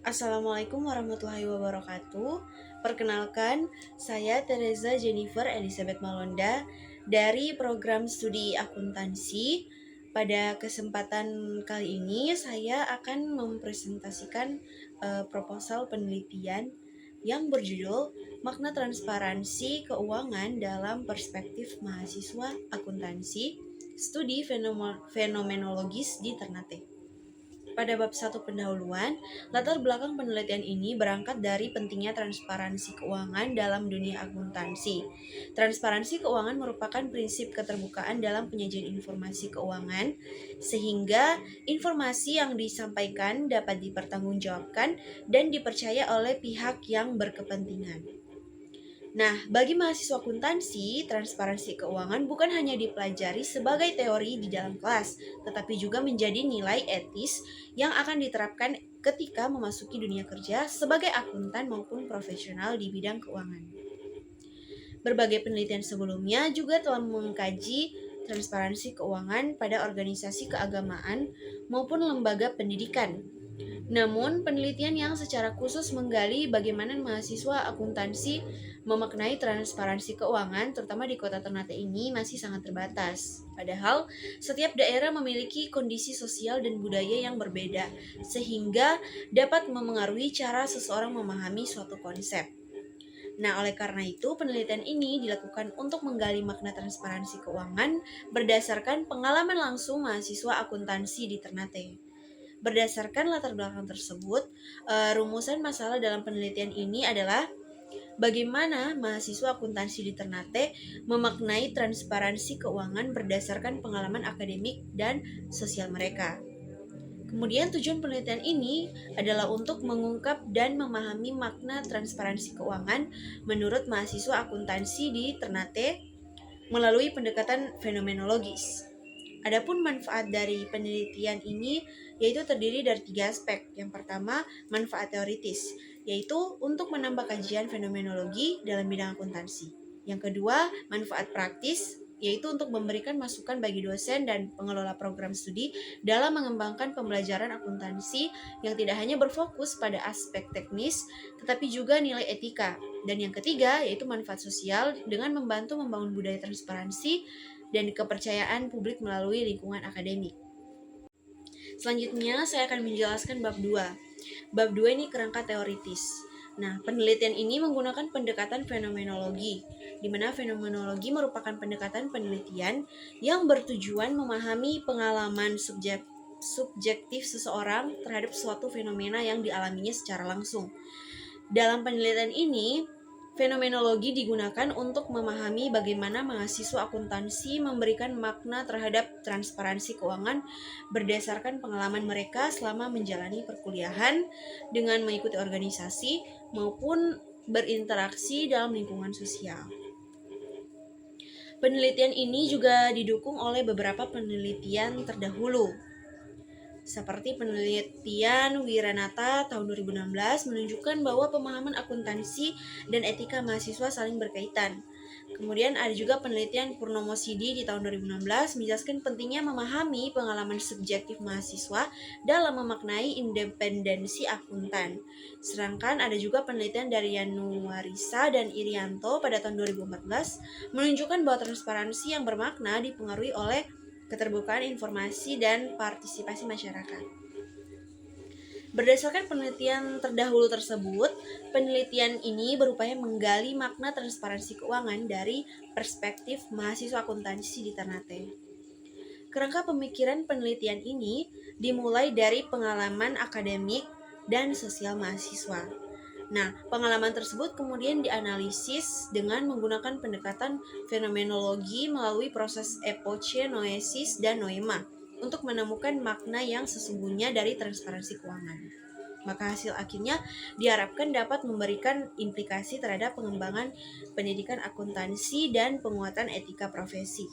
Assalamualaikum warahmatullahi wabarakatuh. Perkenalkan, saya Teresa Jennifer Elizabeth Malonda dari program studi akuntansi. Pada kesempatan kali ini, saya akan mempresentasikan proposal penelitian yang berjudul Makna Transparansi Keuangan dalam Perspektif Mahasiswa Akuntansi, Studi Fenomenologis di Ternate. Pada bab 1 pendahuluan, latar belakang penelitian ini berangkat dari pentingnya transparansi keuangan dalam dunia akuntansi. Transparansi keuangan merupakan prinsip keterbukaan dalam penyajian informasi keuangan, sehingga informasi yang disampaikan dapat dipertanggungjawabkan dan dipercaya oleh pihak yang berkepentingan. Nah, bagi mahasiswa akuntansi, transparansi keuangan bukan hanya dipelajari sebagai teori di dalam kelas, tetapi juga menjadi nilai etis yang akan diterapkan ketika memasuki dunia kerja sebagai akuntan maupun profesional di bidang keuangan. Berbagai penelitian sebelumnya juga telah mengkaji transparansi keuangan pada organisasi keagamaan maupun lembaga pendidikan. Namun, penelitian yang secara khusus menggali bagaimana mahasiswa akuntansi memaknai transparansi keuangan, terutama di kota Ternate ini, masih sangat terbatas. Padahal, setiap daerah memiliki kondisi sosial dan budaya yang berbeda, sehingga dapat memengaruhi cara seseorang memahami suatu konsep. Nah, oleh karena itu, penelitian ini dilakukan untuk menggali makna transparansi keuangan berdasarkan pengalaman langsung mahasiswa akuntansi di Ternate. Berdasarkan latar belakang tersebut, rumusan masalah dalam penelitian ini adalah bagaimana mahasiswa akuntansi di Ternate memaknai transparansi keuangan berdasarkan pengalaman akademik dan sosial mereka. Kemudian tujuan penelitian ini adalah untuk mengungkap dan memahami makna transparansi keuangan menurut mahasiswa akuntansi di Ternate melalui pendekatan fenomenologis. Adapun manfaat dari penelitian ini yaitu terdiri dari 3 aspek. Yang pertama, manfaat teoritis, yaitu untuk menambah kajian fenomenologi dalam bidang akuntansi. Yang kedua, manfaat praktis, yaitu untuk memberikan masukan bagi dosen dan pengelola program studi dalam mengembangkan pembelajaran akuntansi yang tidak hanya berfokus pada aspek teknis, tetapi juga nilai etika. Dan yang ketiga, yaitu manfaat sosial dengan membantu membangun budaya transparansi dan kepercayaan publik melalui lingkungan akademik. Selanjutnya, saya akan menjelaskan bab 2. Bab 2 ini kerangka teoritis. Nah, penelitian ini menggunakan pendekatan fenomenologi, di mana fenomenologi merupakan pendekatan penelitian yang bertujuan memahami pengalaman subjektif seseorang terhadap suatu fenomena yang dialaminya secara langsung. Dalam penelitian ini, fenomenologi digunakan untuk memahami bagaimana mahasiswa akuntansi memberikan makna terhadap transparansi keuangan berdasarkan pengalaman mereka selama menjalani perkuliahan dengan mengikuti organisasi maupun berinteraksi dalam lingkungan sosial. Penelitian ini juga didukung oleh beberapa penelitian terdahulu, seperti penelitian Wiranata tahun 2016 menunjukkan bahwa pemahaman akuntansi dan etika mahasiswa saling berkaitan. Kemudian ada juga penelitian Purnomo Sidi di tahun 2016 menjelaskan pentingnya memahami pengalaman subjektif mahasiswa dalam memaknai independensi akuntan. Sedangkan ada juga penelitian dari Yanuarisa dan Irianto pada tahun 2014 menunjukkan bahwa transparansi yang bermakna dipengaruhi oleh keterbukaan informasi dan partisipasi masyarakat. Berdasarkan penelitian terdahulu tersebut, penelitian ini berupaya menggali makna transparansi keuangan dari perspektif mahasiswa akuntansi di Ternate. Kerangka pemikiran penelitian ini dimulai dari pengalaman akademik dan sosial mahasiswa. Nah, pengalaman tersebut kemudian dianalisis dengan menggunakan pendekatan fenomenologi melalui proses epoche, noesis, dan noema untuk menemukan makna yang sesungguhnya dari transparansi keuangan. Maka hasil akhirnya diharapkan dapat memberikan implikasi terhadap pengembangan pendidikan akuntansi dan penguatan etika profesi.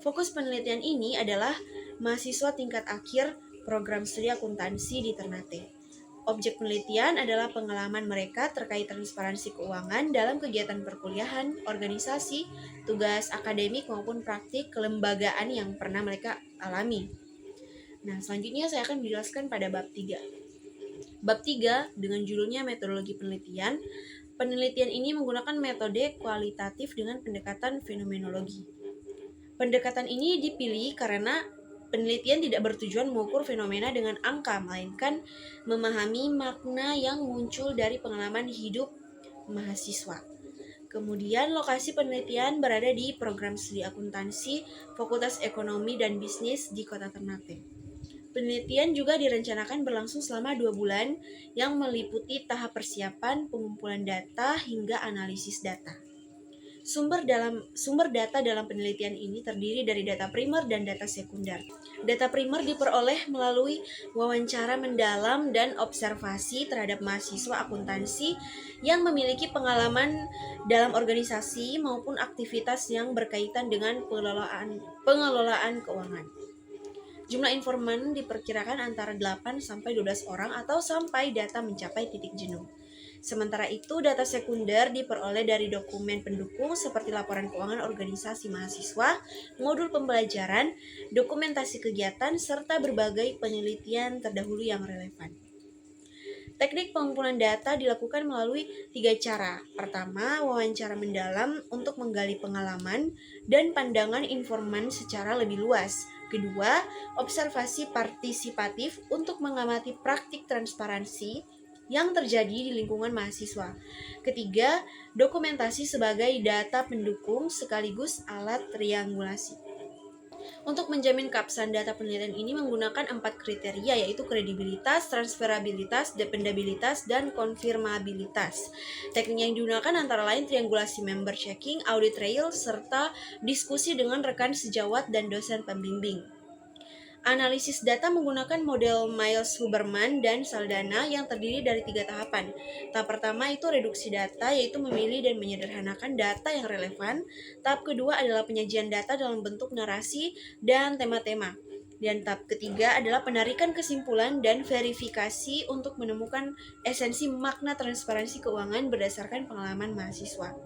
Fokus penelitian ini adalah mahasiswa tingkat akhir program studi akuntansi di Ternate. Objek penelitian adalah pengalaman mereka terkait transparansi keuangan dalam kegiatan perkuliahan, organisasi, tugas akademik maupun praktik kelembagaan yang pernah mereka alami. Nah, selanjutnya saya akan menjelaskan pada bab 3. Bab 3 dengan judulnya metodologi penelitian. Penelitian ini menggunakan metode kualitatif dengan pendekatan fenomenologi. Pendekatan ini dipilih karena penelitian tidak bertujuan mengukur fenomena dengan angka, melainkan memahami makna yang muncul dari pengalaman hidup mahasiswa. Kemudian lokasi penelitian berada di program studi akuntansi Fakultas Ekonomi dan Bisnis di Kota Ternate. Penelitian juga direncanakan berlangsung selama 2 bulan yang meliputi tahap persiapan, pengumpulan data, hingga analisis data. Sumber data dalam penelitian ini terdiri dari data primer dan data sekunder. Data primer diperoleh melalui wawancara mendalam dan observasi terhadap mahasiswa akuntansi yang memiliki pengalaman dalam organisasi maupun aktivitas yang berkaitan dengan pengelolaan keuangan. Jumlah informan diperkirakan antara 8 sampai 12 orang atau sampai data mencapai titik jenuh. Sementara itu, data sekunder diperoleh dari dokumen pendukung seperti laporan keuangan organisasi mahasiswa, modul pembelajaran, dokumentasi kegiatan, serta berbagai penelitian terdahulu yang relevan. Teknik pengumpulan data dilakukan melalui 3 cara. Pertama, wawancara mendalam untuk menggali pengalaman dan pandangan informan secara lebih luas. Kedua, observasi partisipatif untuk mengamati praktik transparansi yang terjadi di lingkungan mahasiswa. Ketiga, dokumentasi sebagai data pendukung sekaligus alat triangulasi. Untuk menjamin keabsahan data penelitian ini menggunakan 4 kriteria, yaitu kredibilitas, transferabilitas, dependabilitas, dan konfirmabilitas. Teknik yang digunakan antara lain triangulasi member checking, audit trail, serta diskusi dengan rekan sejawat dan dosen pembimbing. Analisis data menggunakan model Miles-Huberman dan Saldana yang terdiri dari 3 tahapan. Tahap pertama itu reduksi data, yaitu memilih dan menyederhanakan data yang relevan. Tahap kedua adalah penyajian data dalam bentuk narasi dan tema-tema. Dan tahap ketiga adalah penarikan kesimpulan dan verifikasi untuk menemukan esensi makna transparansi keuangan berdasarkan pengalaman mahasiswa.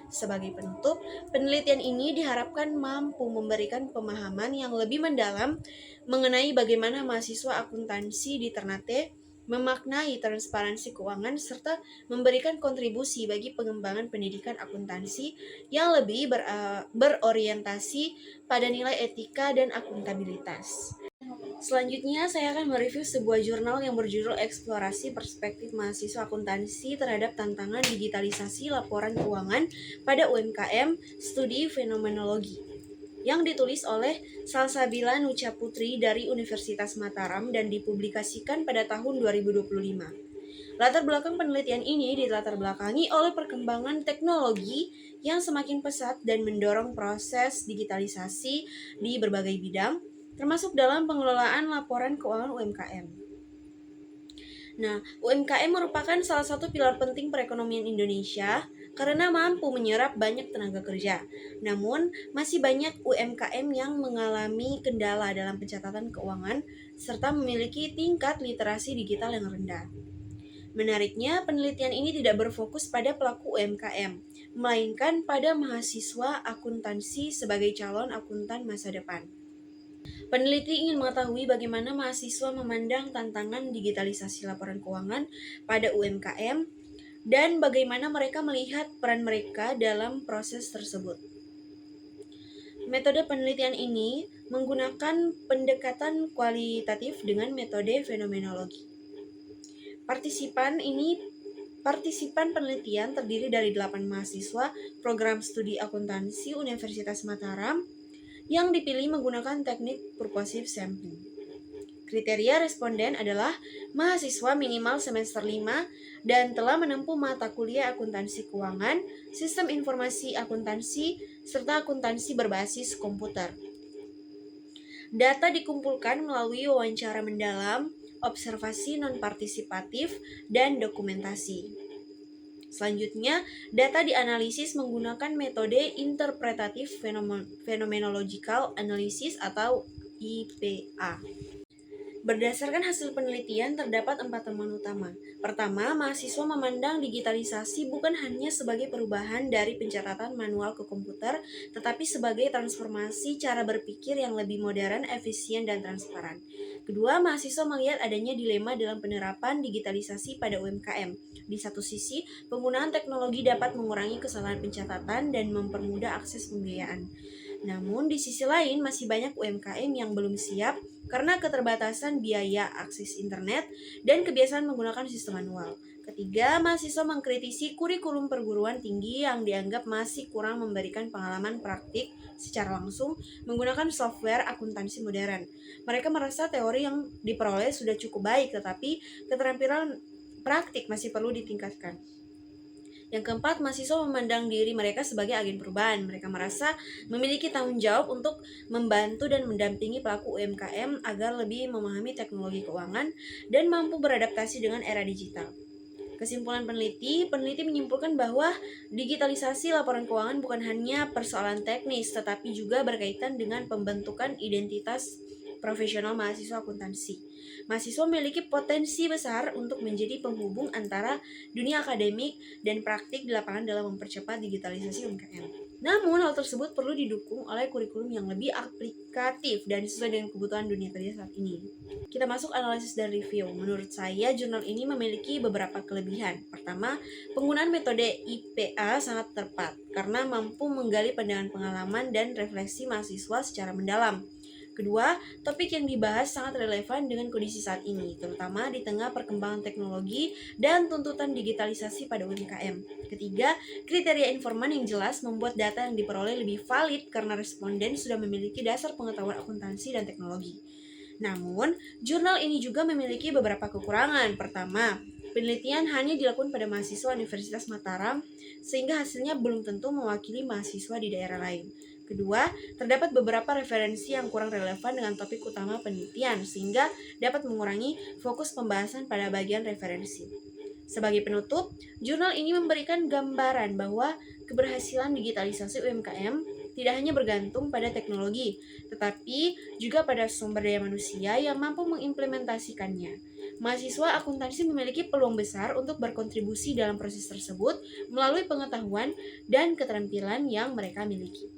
Sebagai penutup, penelitian ini diharapkan mampu memberikan pemahaman yang lebih mendalam mengenai bagaimana mahasiswa akuntansi di Ternate memaknai transparansi keuangan serta memberikan kontribusi bagi pengembangan pendidikan akuntansi yang lebih berorientasi pada nilai etika dan akuntabilitas. Selanjutnya, saya akan mereview sebuah jurnal yang berjudul Eksplorasi Perspektif Mahasiswa Akuntansi Terhadap Tantangan Digitalisasi Laporan Keuangan pada UMKM Studi Fenomenologi, yang ditulis oleh Salsabila Nucha Putri dari Universitas Mataram dan dipublikasikan pada tahun 2025. Latar belakang penelitian ini dilatar belakangi oleh perkembangan teknologi yang semakin pesat dan mendorong proses digitalisasi di berbagai bidang, termasuk dalam pengelolaan laporan keuangan UMKM. Nah, UMKM merupakan salah satu pilar penting perekonomian Indonesia karena mampu menyerap banyak tenaga kerja. Namun, masih banyak UMKM yang mengalami kendala dalam pencatatan keuangan serta memiliki tingkat literasi digital yang rendah. Menariknya, penelitian ini tidak berfokus pada pelaku UMKM, melainkan pada mahasiswa akuntansi sebagai calon akuntan masa depan. Peneliti ingin mengetahui bagaimana mahasiswa memandang tantangan digitalisasi laporan keuangan pada UMKM dan bagaimana mereka melihat peran mereka dalam proses tersebut. Metode penelitian ini menggunakan pendekatan kualitatif dengan metode fenomenologi. Partisipan penelitian terdiri dari 8 mahasiswa program studi akuntansi Universitas Mataram yang dipilih menggunakan teknik purposive sampling. Kriteria responden adalah mahasiswa minimal semester 5 dan telah menempuh mata kuliah akuntansi keuangan, sistem informasi akuntansi, serta akuntansi berbasis komputer. Data dikumpulkan melalui wawancara mendalam, observasi non-partisipatif, dan dokumentasi. Selanjutnya, data dianalisis menggunakan metode Interpretative Phenomenological Analysis atau IPA. Berdasarkan hasil penelitian, terdapat 4 temuan utama. Pertama, mahasiswa memandang digitalisasi bukan hanya sebagai perubahan dari pencatatan manual ke komputer, tetapi sebagai transformasi cara berpikir yang lebih modern, efisien, dan transparan. Kedua, mahasiswa melihat adanya dilema dalam penerapan digitalisasi pada UMKM. Di satu sisi, penggunaan teknologi dapat mengurangi kesalahan pencatatan dan mempermudah akses pembiayaan. Namun, di sisi lain, masih banyak UMKM yang belum siap karena keterbatasan biaya akses internet dan kebiasaan menggunakan sistem manual. Ketiga, mahasiswa mengkritisi kurikulum perguruan tinggi yang dianggap masih kurang memberikan pengalaman praktik secara langsung menggunakan software akuntansi modern. Mereka merasa teori yang diperoleh sudah cukup baik, tetapi keterampilan praktik masih perlu ditingkatkan. Yang keempat, mahasiswa memandang diri mereka sebagai agen perubahan. Mereka merasa memiliki tanggung jawab untuk membantu dan mendampingi pelaku UMKM agar lebih memahami teknologi keuangan dan mampu beradaptasi dengan era digital. Kesimpulan peneliti menyimpulkan bahwa digitalisasi laporan keuangan bukan hanya persoalan teknis, tetapi juga berkaitan dengan pembentukan identitas profesional mahasiswa akuntansi. Mahasiswa memiliki potensi besar untuk menjadi penghubung antara dunia akademik dan praktik di lapangan dalam mempercepat digitalisasi UMKM. Namun, hal tersebut perlu didukung oleh kurikulum yang lebih aplikatif dan sesuai dengan kebutuhan dunia kerja saat ini. Kita masuk analisis dan review. Menurut saya, jurnal ini memiliki beberapa kelebihan. Pertama, penggunaan metode IPA sangat tepat karena mampu menggali pandangan pengalaman dan refleksi mahasiswa secara mendalam. Kedua, topik yang dibahas sangat relevan dengan kondisi saat ini, terutama di tengah perkembangan teknologi dan tuntutan digitalisasi pada UMKM. Ketiga, kriteria informan yang jelas membuat data yang diperoleh lebih valid karena responden sudah memiliki dasar pengetahuan akuntansi dan teknologi. Namun, jurnal ini juga memiliki beberapa kekurangan. Pertama, penelitian hanya dilakukan pada mahasiswa Universitas Mataram, sehingga hasilnya belum tentu mewakili mahasiswa di daerah lain. Kedua, terdapat beberapa referensi yang kurang relevan dengan topik utama penelitian, sehingga dapat mengurangi fokus pembahasan pada bagian referensi. Sebagai penutup, jurnal ini memberikan gambaran bahwa keberhasilan digitalisasi UMKM tidak hanya bergantung pada teknologi, tetapi juga pada sumber daya manusia yang mampu mengimplementasikannya. Mahasiswa akuntansi memiliki peluang besar untuk berkontribusi dalam proses tersebut melalui pengetahuan dan keterampilan yang mereka miliki.